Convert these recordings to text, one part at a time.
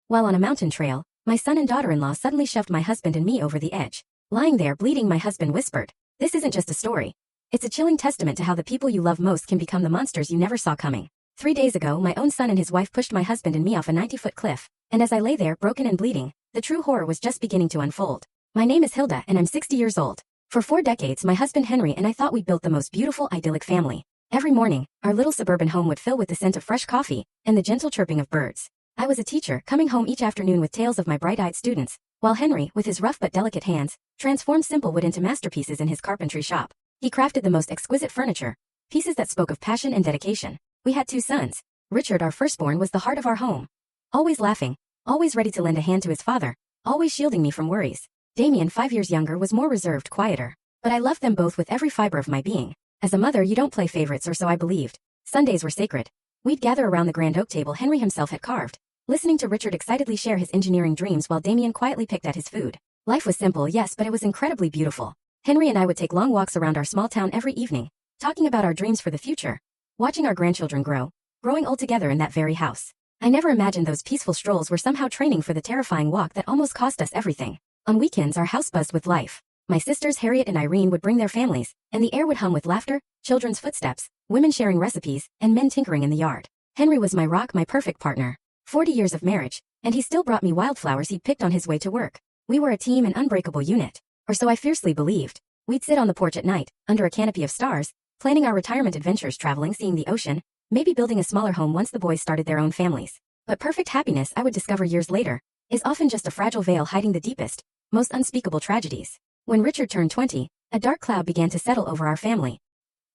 While on a mountain trail, my son and daughter-in-law suddenly shoved my husband and me over the edge. Lying there bleeding, my husband whispered, "This isn't just a story. It's a chilling testament to how the people you love most can become the monsters you never saw coming." 3 days ago, my own son and his wife pushed my husband and me off a 90-foot cliff, and as I lay there broken and bleeding, the true horror was just beginning to unfold. My name is Hilda and I'm 60 years old. For 4 decades, my husband Henry and I thought we'd built the most beautiful, idyllic family. Every morning, our little suburban home would fill with the scent of fresh coffee and the gentle chirping of birds. I was a teacher, coming home each afternoon with tales of my bright-eyed students, while Henry, with his rough but delicate hands, transformed simple wood into masterpieces in his carpentry shop. He crafted the most exquisite furniture, pieces that spoke of passion and dedication. We had 2 sons. Richard, our firstborn, was the heart of our home. Always laughing, always ready to lend a hand to his father, always shielding me from worries. Damien, 5 years younger, was more reserved, quieter. But I loved them both with every fiber of my being. As a mother, you don't play favorites, or so I believed. Sundays were sacred. We'd gather around the grand oak table Henry himself had carved, listening to Richard excitedly share his engineering dreams while Damien quietly picked at his food. Life was simple, yes, but it was incredibly beautiful. Henry and I would take long walks around our small town every evening, talking about our dreams for the future, watching our grandchildren growing old together in that very house. I never imagined those peaceful strolls were somehow training for the terrifying walk that almost cost us everything. On weekends, our house buzzed with life. My sisters Harriet and Irene would bring their families, and the air would hum with laughter, children's footsteps, women sharing recipes, and men tinkering in the yard. Henry was my rock, my perfect partner. 40 years of marriage, and he still brought me wildflowers he'd picked on his way to work. We were a team, an unbreakable unit. Or so I fiercely believed. We'd sit on the porch at night, under a canopy of stars, planning our retirement adventures, traveling, seeing the ocean, maybe building a smaller home once the boys started their own families. But perfect happiness, I would discover years later, is often just a fragile veil hiding the deepest, most unspeakable tragedies. When Richard turned 20, a dark cloud began to settle over our family.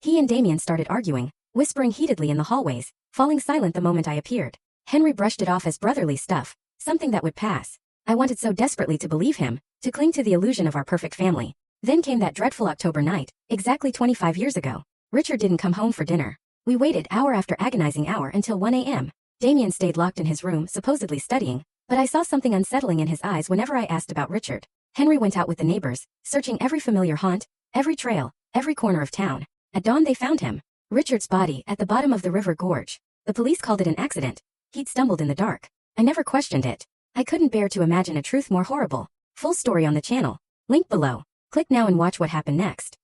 He and Damien started arguing, whispering heatedly in the hallways, falling silent the moment I appeared. Henry brushed it off as brotherly stuff, something that would pass. I wanted so desperately to believe him, to cling to the illusion of our perfect family. Then came that dreadful October night, exactly 25 years ago. Richard didn't come home for dinner. We waited hour after agonizing hour until 1 a.m. Damien stayed locked in his room, supposedly studying, but I saw something unsettling in his eyes whenever I asked about Richard. Henry went out with the neighbors, searching every familiar haunt, every trail, every corner of town. At dawn they found him. Richard's body at the bottom of the river gorge. The police called it an accident. He'd stumbled in the dark. I never questioned it. I couldn't bear to imagine a truth more horrible. Full story on the channel. Link below. Click now and watch what happened next.